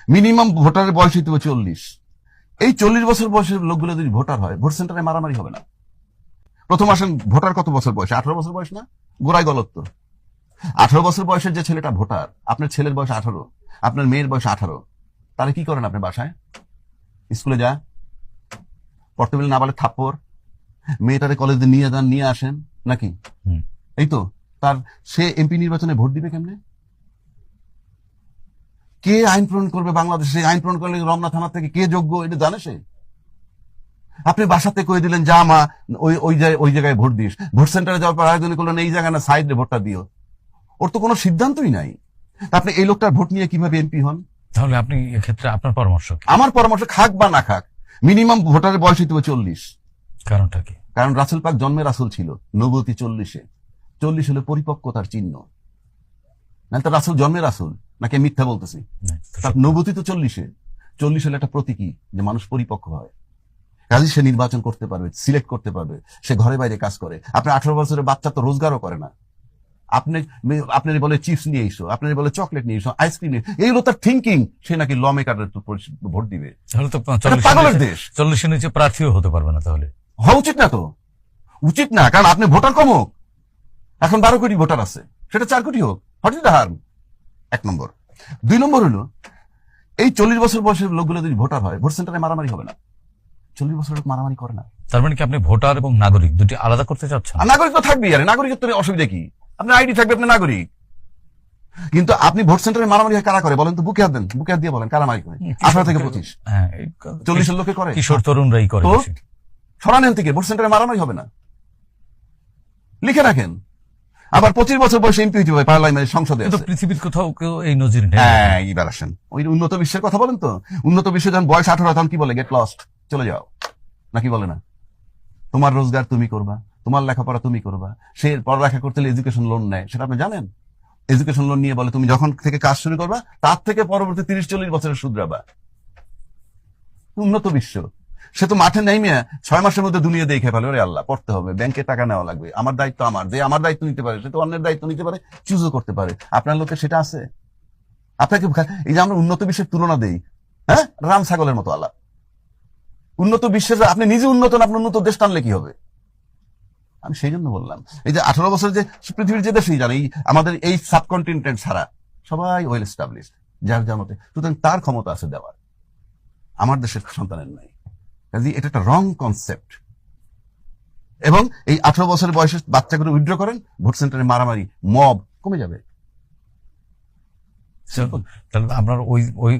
Minimum ভোটারের বয়স হইতে হবে 40। এই 40 বছর বয়সের লোকগুলো যদি ভোটার হয়, ভোট সেন্টারে মারামারি হবে না। প্রথম আসেন, ভোটার কত বছর বয়স? 18 বছর বয়স না? গোড়ায় গলত তো। 18 বছর বয়সের যে ছেলেটা ভোটার, আপনার ছেলের বয়স 18, আপনার মেয়ের বয়স 18, তাহলে কি করেন আপনি? বাসায় স্কুলে যা, পড়তে বলে না বলে থাপ্পড়, মেয়েটারে কলেজে নিয়ে যান, নিয়ে আসেন নাকি? এই তো। তার সে এমপি নির্বাচনে ভোট দিবে কেমনে? কে আইন প্রণয়ন করবে বাংলাদেশে? আইন প্রণয়ন করলে রমনা থানা থেকে কে যোগ্য, এটা জানে সে? আপনি বাসাতে কয়ে দিলেন যা মা ওই জায়গায় ভোট দিস, ভোট সেন্টারে যাওয়ার পর আয়োজন করলেন এই জায়গায় না সাইডে ভোটটা দিও। ওর তো কোনো সিদ্ধান্তই নাই। আপনি এই লোকটার ভোট নিয়ে কিভাবে এমপি হন? তাহলে আপনি এক্ষেত্রে আপনার পরামর্শ কি? আমার পরামর্শ, খাক বা না খাক, মিনিমাম ভোটারের বয়স হইতে হবে 40। কারণটা কি? কারণ রাসূল পাক জন্মে রাসূল ছিল, নবুয়তি 40-এ। 40 হলে পরিপক্কতার চিহ্ন। না তো রাসূল জন্মে রাসূল নাকি মিথ্যা বলতেছি? তার নবুয়তি তো 40-এ। 40 হলে একটা প্রতীকী যে মানুষ পরিপক্ক হয়। কাজে সে নির্বাচন করতে পারবে, সিলেক্ট করতে পারবে, সে ঘরে বাইরে কাজ করে। আপনি 18 বছরের বাচ্চা তো রোজগারও করে না। আপনি বলে চিপস নিয়ে এসো, আপনি বলে চকলেট নিয়ে এসো, আইসক্রিম নিয়ে, এইগুলো তার থিঙ্কিং। সে নাকি ল মেকারের ভোট দিবে। তাহলে তো পাগলের দেশ। 40-এর নিচে প্রার্থীও হতে পারবে না। তাহলে হওয়া উচিত না তো, উচিত না। কারণ আপনি ভোটার কম হোক, এখন 12 কোটি ভোটার আছে, সেটা 4 কোটি হোক, হোয়াট ইজ দ্য হার্ম? 1 নম্বর। 2 নম্বর হলো, এই 40 বছর বয়সের লোকগুলো যদি ভোটার হয়, ভোট সেন্টারে মারামারি হবে না। 40 বছর লোক মারামারি করে না। তার মানে কি আপনি ভোটার এবং নাগরিক দুটি আলাদা করতে চাচ্ছেন? নাগরিক তো থাকবেই, আরে নাগরিকত্ব অসুবিধা কি? আপনার আইডি থাকবে, আপনি নাগরিক। কিন্তু আপনি ভোট সেন্টারে মারামারি কারা করে বলেন তো? বুকে হাত দেন, বুকে হাত দিয়ে বলেন কারা মারি করে? 18 থেকে 25। 40 লোকে করে, কিশোর তরুণরাই করে। সরানেন থেকে ভোট সেন্টারে মারামারি হবে না, লিখে রাখেন। আবার 25 বছর বয়সে এমপি হইতে হবে পার্লামেন্ট, সংসদে। পৃথিবীর কোথাও কেউ এই নজির নেই। হ্যাঁ, এইবার আসেন ওই উন্নত বিশ্বের কথা বলেন তো। উন্নত বিশ্বে যখন বয়স 18 তখন কি বলে? গেট লস্ট, চলে যাও, নাকি বলে না? তোমার রোজগার তুমি করবা, তোমার লেখাপড়া তুমি করবা। সে পড়ালেখা করতে হলে এডুকেশন লোন নেয়, সেটা আপনি জানেন? এডুকেশন লোন নিয়ে বলে তুমি যখন থেকে কাজ শুরু করবা তার থেকে পরবর্তী 30-40 বছরের শুধরাবা। উন্নত বিশ্ব। সে তো মাঠে নেই মেয়ে 6 মাসের মধ্যে দুনিয়া দেখে ফেলে, ওরে আল্লাহ, পড়তে হবে, ব্যাংকে টাকা নেওয়া লাগবে, আমার দায়িত্ব আমার। যে আমার দায়িত্ব নিতে পারে সে তো অন্যের দায়িত্ব নিতে পারে, চুজও করতে পারে। আপনার লোকে সেটা আছে? আপনাকে এই যে আমরা উন্নত বিশ্বের তুলনা দেই, হ্যাঁ, রাম ছাগলের মতো আলাপ। উন্নত বিশ্বের আপনি নিজে উন্নত না, আপনি উন্নত দেশ টানলে কি হবে? আমি সেই জন্য বললাম, এই যে 18 বছর যে পৃথিবীর যে দেশেই জানে, আমাদের এই সাবকন্টিনেন্ট ছাড়া সবাই ওয়েল এস্টাবলিশড, যার যার মতে, সুতরাং তার ক্ষমতা আছে দেওয়ার, আমার দেশের সন্তানের নাই। কাজে এটা একটা রং কনসেপ্ট। এবং এই 18 বছরের বয়সে বাচ্চাগুলো উইথড্র করেন, ভোট সেন্টারে মারামারি, মব কমে যাবে। তাহলে আপনার ওই